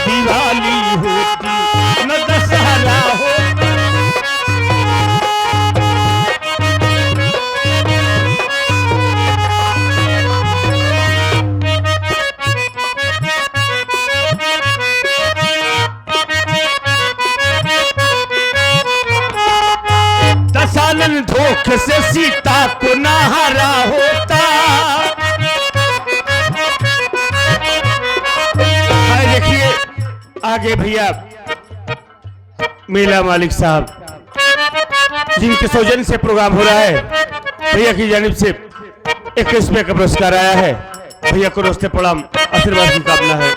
दिवाली होती न दशहरा होता। दशानन धोखे से सीता को ना हरा होता। देखिए आगे भैया मेला मालिक साहब जिनके सौजन्य से प्रोग्राम हो रहा है, भैया की जानिब से 21 रुपये का पुरस्कार आया है। भैया को रोस्ते प्रणाम, आशीर्वाद की कामना है।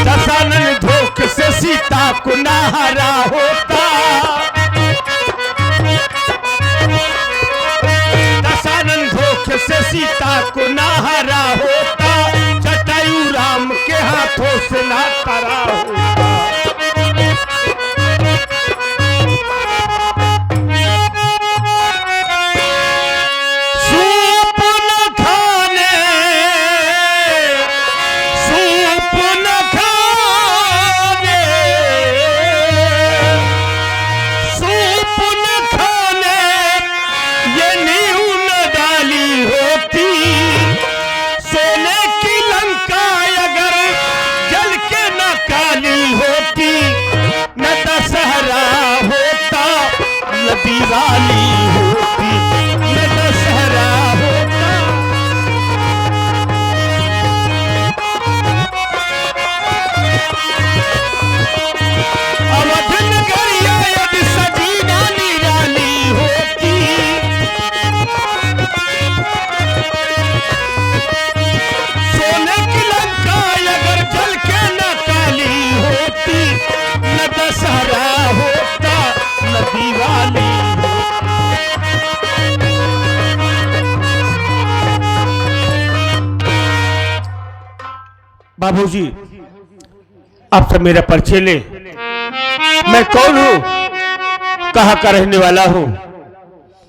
दशानन धोखे से सीता को ना हरा होता। दशानन धोखे से सीता को ना हरा होता। जटायु राम के हाथों से ना तरा होता। सूप न खाने, सूप न खाने, सूप न खाने ये नींव न डाली होती। सोने की लंका अगर जल के न काली होती। न दशहरा होता न दिवाली होती न दशहरा होता। अवध नगरिया यदि सजी ना निराली होती। सोने की लंका अगर जल के न काली होती। न दशहरा होता न दिवाली होती। बाबूजी आप सब मेरा परिचय ले। मैं कौन हूं, कहां का रहने वाला हूं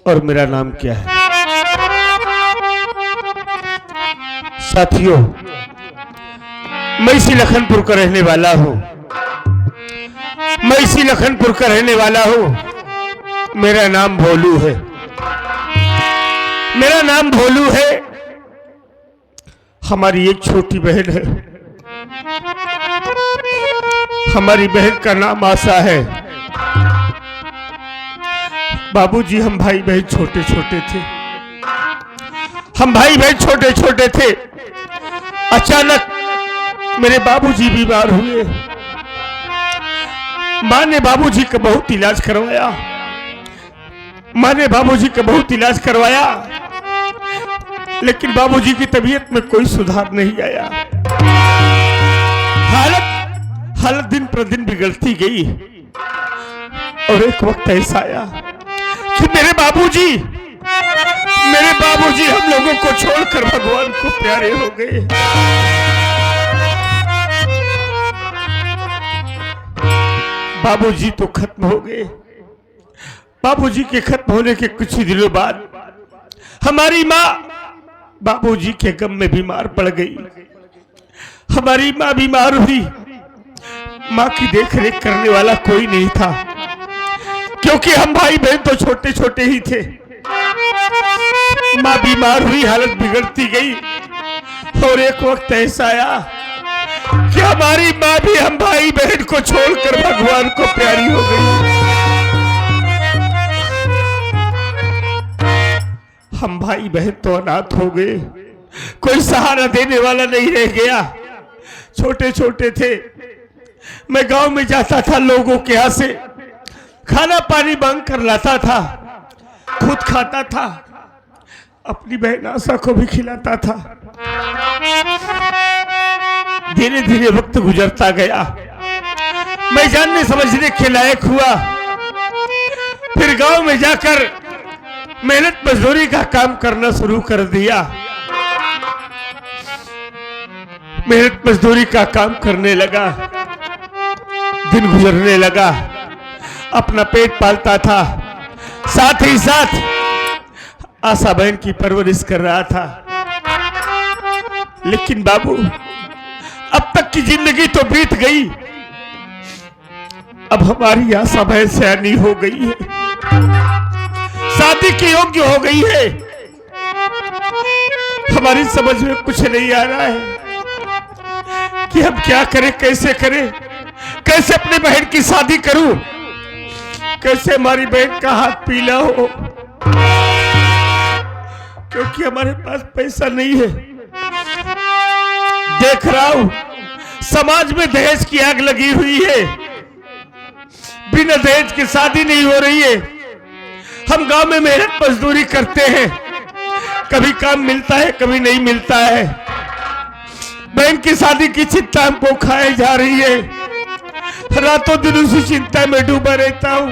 और मेरा नाम क्या है। साथियों मैं इसी लखनपुर का रहने वाला हूं। मैं इसी लखनपुर का रहने वाला हूं। मेरा नाम भोलू है। मेरा नाम भोलू है। हमारी एक छोटी बहन है। हमारी बहन का नाम आशा है। बाबूजी हम भाई बहन छोटे छोटे थे। हम भाई बहन छोटे छोटे थे। अचानक मेरे बाबूजी बीमार हुए। माँ ने बाबूजी का बहुत इलाज करवाया। माँ ने बाबूजी का बहुत इलाज करवाया, लेकिन बाबूजी की तबीयत में कोई सुधार नहीं आया। हालत दिन प्रतिदिन बिगड़ती गई और एक वक्त ऐसा आया कि मेरे बाबूजी हम लोगों को छोड़कर भगवान को प्यारे हो गए। बाबूजी तो खत्म हो गए। बाबूजी के खत्म होने के कुछ ही दिनों बाद हमारी माँ बाबूजी के गम में बीमार पड़ गई। हमारी माँ बीमार हुई। माँ की देखरेख करने वाला कोई नहीं था, क्योंकि हम भाई बहन तो छोटे छोटे ही थे। माँ बीमार हुई, हालत बिगड़ती गई और एक वक्त ऐसा आया कि हमारी माँ भी हम भाई बहन को छोड़कर भगवान को प्यारी हो गई। हम भाई बहन तो अनाथ हो गए। कोई सहारा देने वाला नहीं रह गया। छोटे छोटे थे। मैं गांव में जाता था, लोगों के यहाँ से खाना पानी मांग कर लाता था, खुद खाता था, अपनी बहन आशा को भी खिलाता था। धीरे धीरे वक्त गुजरता गया। मैं जानने समझने के लायक हुआ। फिर गांव में जाकर मेहनत मजदूरी का काम करना शुरू कर दिया। मेहनत मजदूरी का काम करने लगा। दिन गुजरने लगा। अपना पेट पालता था, साथ ही साथ आशा बहन की परवरिश कर रहा था। लेकिन बाबू आपकी जिंदगी तो बीत गई, अब हमारी आशा भय सयानी हो गई है, शादी के योग्य हो गई है। हमारी समझ में कुछ नहीं आ रहा है कि हम क्या करें, कैसे करें, कैसे अपनी बहन की शादी करूं, कैसे हमारी बहन का हाथ पीला हो, क्योंकि हमारे पास पैसा नहीं है। देख रहा हूं समाज में दहेज की आग लगी हुई है, बिना दहेज की शादी नहीं हो रही है। हम गांव में मेहनत मजदूरी करते हैं, कभी काम मिलता है कभी नहीं मिलता है। बहन की शादी की चिंता हमको खाए जा रही है, रातों दिन उसी चिंता में डूबा रहता हूं।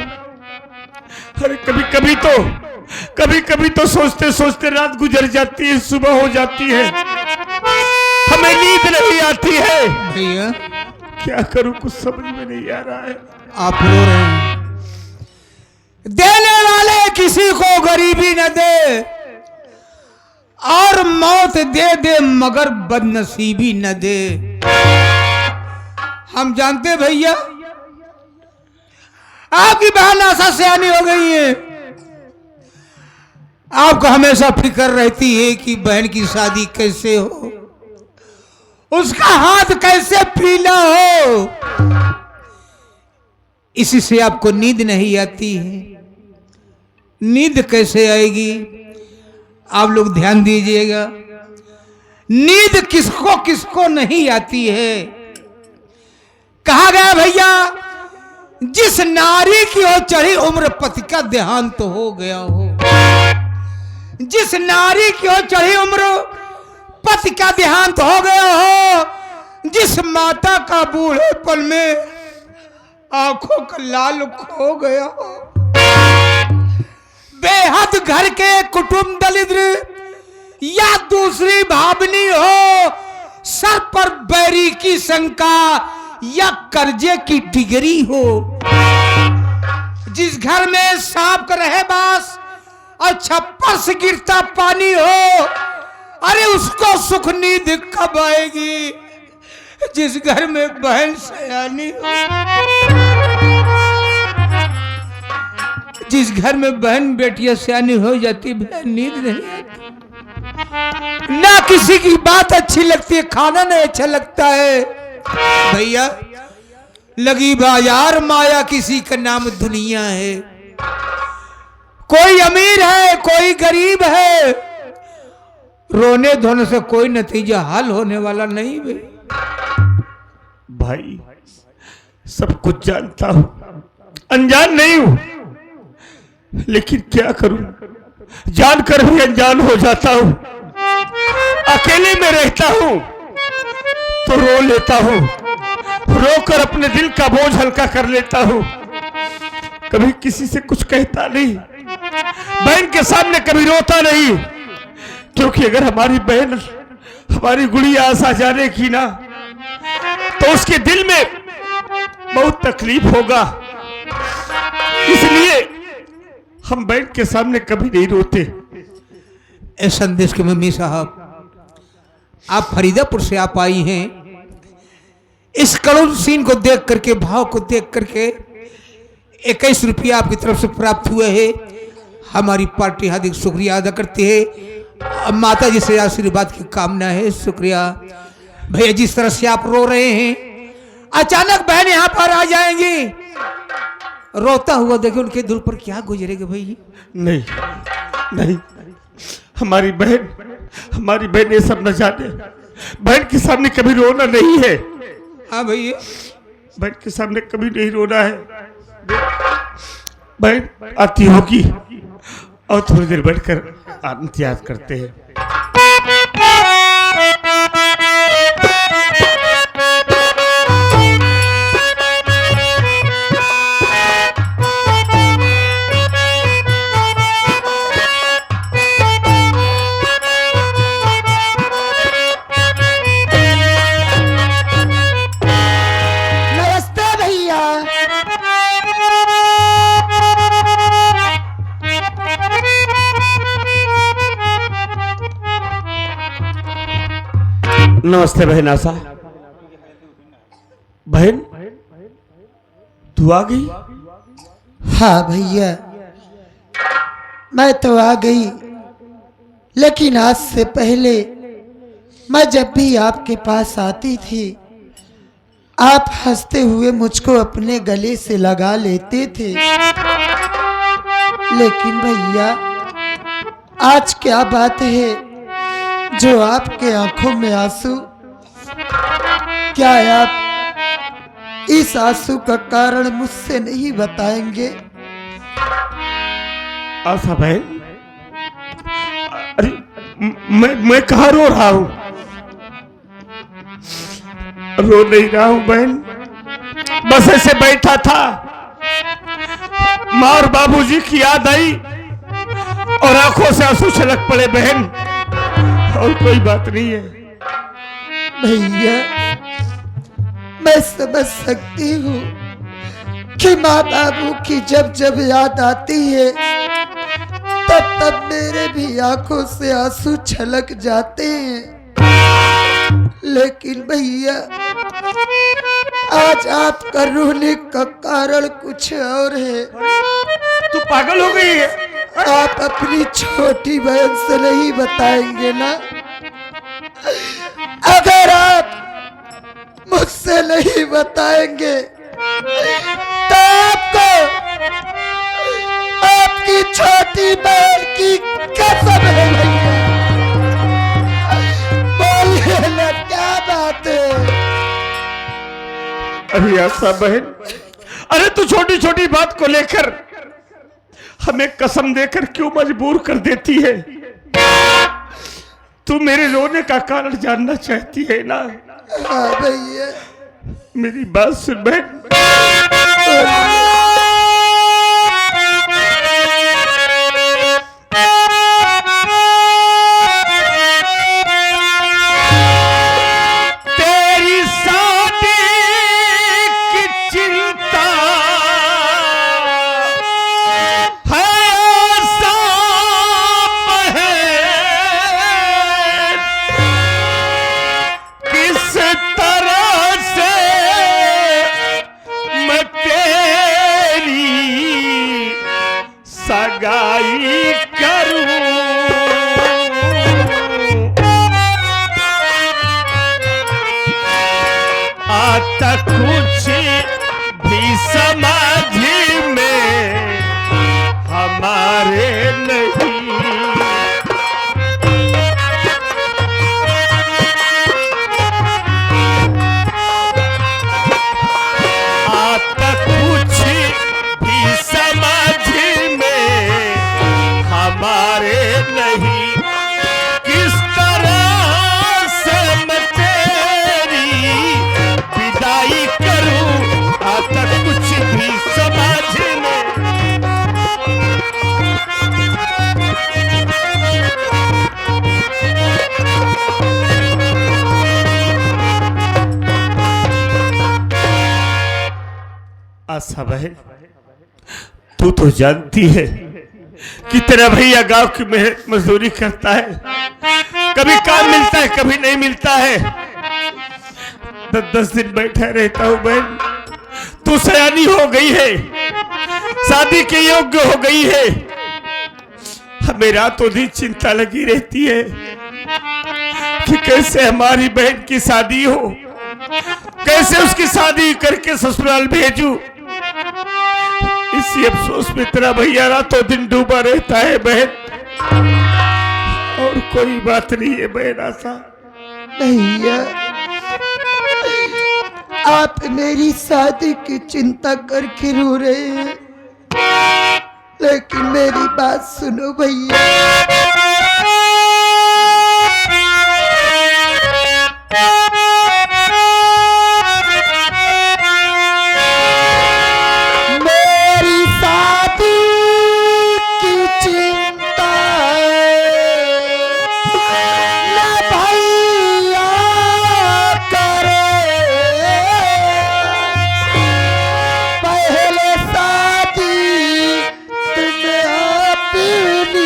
अरे कभी कभी तो सोचते सोचते रात गुजर जाती है, सुबह हो जाती है, हमें नींद नहीं आती है। भैया क्या करूं, कुछ समझ में नहीं आ रहा है। आप रो रहे हैं। देने वाले किसी को गरीबी न दे और मौत दे दे मगर बदनसीबी न दे। हम जानते भैया आपकी बहन आशा सयानी हो गई है, आपको हमेशा फिक्र रहती है कि बहन की शादी कैसे हो, उसका हाथ कैसे पीला हो, इसी से आपको नींद नहीं आती है। नींद कैसे आएगी, आप लोग ध्यान दीजिएगा। नींद किसको किसको नहीं आती है। कहा गया भैया जिस नारी की ओर चढ़ी उम्र पति का देहांत तो हो गया हो, जिस नारी की ओर चढ़ी उम्र पति का देहांत हो गया हो, जिस माता का बूढ़ेपन में आंखों का लाल खो गया हो, बेहद घर के कुटुंब दरिद्र या दूसरी भावनी हो, सर पर बैरी की शंका या कर्जे की डिगरी हो, जिस घर में सांप का रहे बास और छप्पर से गिरता पानी हो, अरे उसको सुख नींद कब आएगी। जिस घर में बहन सयानी हो, जिस घर में बहन बेटियां सयानी हो जाती, नींद नहीं आती, ना किसी की बात अच्छी लगती है, खाना नहीं अच्छा लगता है। भैया लगी बाजार माया किसी का नाम दुनिया है, कोई अमीर है कोई गरीब है, रोने धोने से कोई नतीजा हल होने वाला नहीं। भाई सब कुछ जानता हूं, अनजान नहीं हूं, लेकिन क्या करूं, जानकर भी अनजान हो जाता हूं। अकेले में रहता हूं तो रो लेता हूं, रोकर अपने दिल का बोझ हल्का कर लेता हूं। कभी किसी से कुछ कहता नहीं, बहन के सामने कभी रोता नहीं, क्योंकि अगर हमारी बहन हमारी गुड़िया आशा जाने की ना, तो उसके दिल में बहुत तकलीफ होगा। इसलिए हम बहन के सामने कभी नहीं रोते। इस संदेश के मम्मी साहब, आप फरीदापुर से आप आई हैं, इस करुण सीन को देख करके, भाव को देख करके 21 रुपया आपकी तरफ से प्राप्त हुए हैं। हमारी पार्टी हार्दिक शुक्रिया अदा करती है। माता जी से आशीर्वाद की कामना है। शुक्रिया भैया। जिस तरह से आप रो रहे हैं, अचानक बहन यहाँ पर आ जाएंगी, रोता हुआ देखिए उनके दिल पर क्या गुजरेगा भैया। नहीं नहीं, हमारी बहन ये सब न जाने। बहन के सामने कभी रोना नहीं है। हाँ भैया, बहन के सामने कभी नहीं रोना है। बहन आती होगी और थोड़ी देर बैठकर आनंद याद करते हैं। नमस्ते बहन आशा। बहन तू आ गई? हाँ भैया, मैं तो आ गई, लेकिन आज से पहले मैं जब भी आपके पास आती थी, आप हंसते हुए मुझको अपने गले से लगा लेते थे। लेकिन भैया, आज क्या बात है जो आपके आंखों में आंसू? क्या आप इस आंसू का कारण मुझसे नहीं बताएंगे? आशा बहन, अरे मैं कहाँ रो रहा हूं? रो नहीं रहा हूं बहन, बस ऐसे बैठा था, माँ और बाबूजी की याद आई और आंखों से आंसू छलक पड़े बहन, और कोई बात नहीं है। भैया, मैं समझ सकती हूँ कि माँ बाबू की जब जब याद आती है तब तब मेरे भी आंखों से आंसू छलक जाते हैं। लेकिन भैया, आज आपका रोने का कारण कुछ और है। तू पागल हो गई है? आप अपनी छोटी बहन से नहीं बताएंगे ना? अगर आप मुझसे नहीं बताएंगे तो आपको आपकी छोटी बहन की कसम है भैया। बोलिए ना, क्या बात है? अरे आशा बहन, अरे तू छोटी छोटी बात को लेकर हमें कसम देकर क्यों मजबूर कर देती है? तू मेरे रोने का कारण जानना चाहती है ना? हाँ भैया, मेरी बात सुन बहन। तेरी शादी की चिंता है सांप है, किस तरह से मैं तेरी सगाई करूं? आता कुछ भी समझ में हमारे नहीं, आता कुछ भी समझ में हमारे नहीं, किस तरह से मैं तेरी विदाई करूं? आता कुछ भी समझ में। आशा बहन, तू तो जानती है कि तेरा भैया गांव की मेहनत मजदूरी करता है, कभी काम मिलता है कभी नहीं मिलता है, 10 दिन बैठा रहता हूं बहन। तू सयानी हो गई है, शादी के योग्य हो गई है, हमें रातों दिन चिंता लगी रहती है कि कैसे हमारी बहन की शादी हो, कैसे उसकी शादी करके ससुराल भेजूं। इसी अफसोस में तेरा भैया रातों दिन डूबा रहता है बहन, और कोई बात नहीं है बहन आशा। भैया, आप मेरी शादी की चिंता करके रो रहे हैं, लेकिन मेरी बात सुनो भैया। मेरी शादी की चिंता न भैया करे, पहले शादी तुम अपनी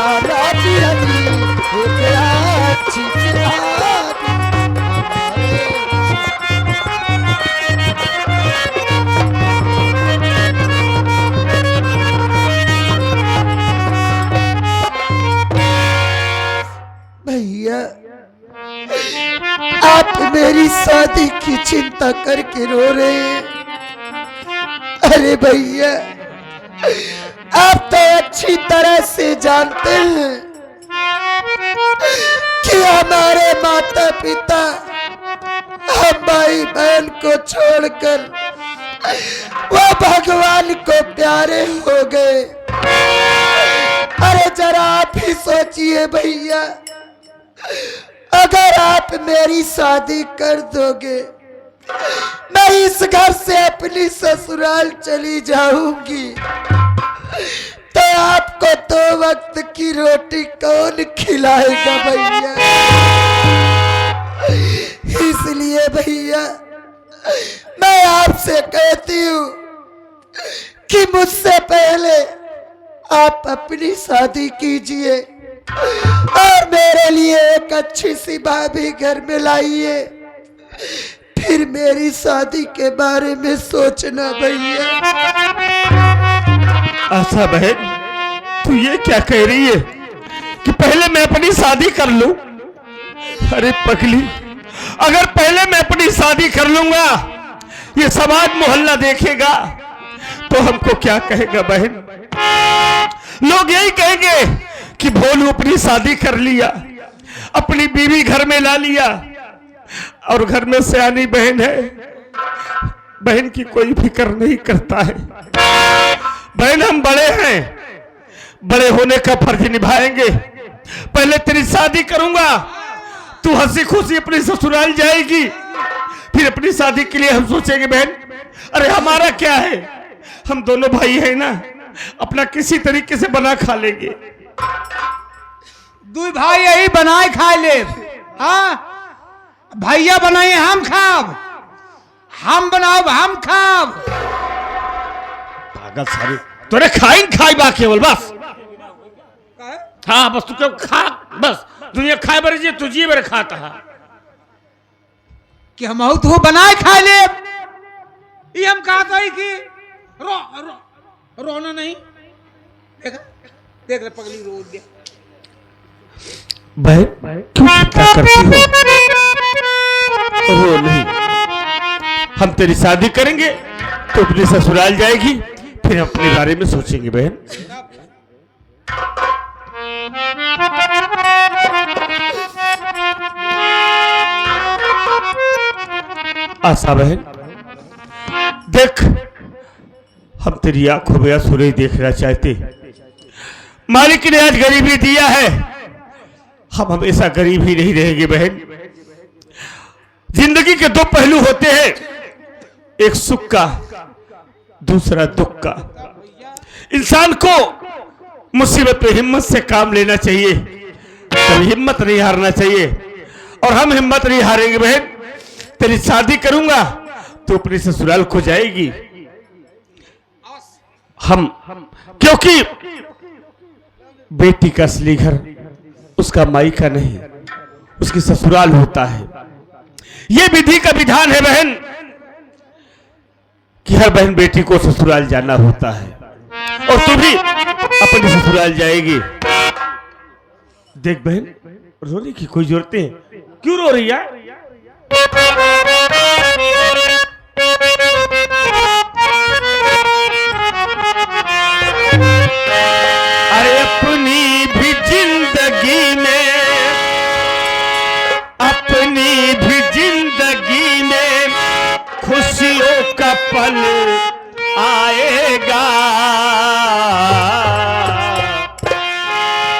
हमारा बिरनी एक अच्छी चिराग भैया आप मेरी शादी की चिंता करके रो रहे हैं। अरे भैया आप तो अच्छी तरह से जानते हैं कि हमारे माता पिता हम भाई बहन को छोड़कर वो भगवान को प्यारे हो गए। अरे जरा आप ही सोचिए भैया, अगर आप मेरी शादी कर दोगे मैं इस घर से अपनी ससुराल चली जाऊंगी तो आपको 2 वक्त की रोटी कौन खिलाएगा भैया। इसलिए भैया मैं आपसे कहती हूँ कि मुझसे पहले आप अपनी शादी कीजिए और मेरे लिए एक अच्छी सी भाभी घर में लाइए, फिर मेरी शादी के बारे में सोचना भैया। आशा बहन, तू ये क्या कह रही है कि पहले मैं अपनी शादी कर लूं? अरे पगली, अगर पहले मैं अपनी शादी कर लूंगा ये समाज मोहल्ला देखेगा तो हमको क्या कहेगा बहन? लोग यही कहेंगे कि भोलू अपनी शादी कर लिया, अपनी बीवी घर में ला लिया और घर में सयानी बहन है, बहन की कोई फिक्र नहीं करता है। बहन हम बड़े हैं, बड़े होने का फर्ज निभाएंगे। पहले तेरी शादी करूंगा, तू हंसी खुशी अपनी ससुराल जाएगी, फिर अपनी शादी के लिए हम सोचेंगे बहन। अरे हमारा क्या है, हम दोनों भाई हैं ना, अपना किसी तरीके से बना खा लेंगे। 2 भाई यही बनाए खाए ले। हाँ भैया बनाए हम खाब, हम बनाओ हम खाब। पागल सारे तोरे खाई खाई बा केवल बस। हाँ बस तू क्यों खा, बस दुनिया खाए बर जी तुझी बर खाता है कि हम तो बनाए खाए ले। ये हम कहता ही कि रोना नहीं। देखा देख ले पगली रो गया। बहन क्यों चिंता करती हो? रो नहीं, हम तेरी शादी करेंगे तो अपने ससुराल जाएगी, फिर हम अपने बारे में सोचेंगे बहन। आशा बहन देख, हम तेरी आंखों में आंसू नहीं देखना चाहते। मालिक ने आज गरीबी दिया है, हम हमेशा गरीब ही नहीं रहेंगे बहन। जिंदगी के 2 पहलू होते हैं, एक सुख का, दूसरा दुख का। इंसान को मुसीबत में हिम्मत से काम लेना चाहिए, कभी हिम्मत नहीं हारना चाहिए, और हम हिम्मत नहीं हारेंगे बहन। तेरी शादी करूंगा तो अपने ससुराल को जाएगी हम, क्योंकि बेटी का असली घर उसका मायका नहीं, उसकी ससुराल होता है। यह विधि का विधान है बहन कि हर बहन बेटी को ससुराल जाना होता है, और तू भी अपनी ससुराल जाएगी। देख बहन, रोने की कोई जरूरत नहीं, क्यों रो रही है? अरे अपनी भी जिंदगी में, अपनी भी जिंदगी में खुशियों का पल आएगा,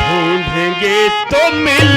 ढूंढेंगे तो मिल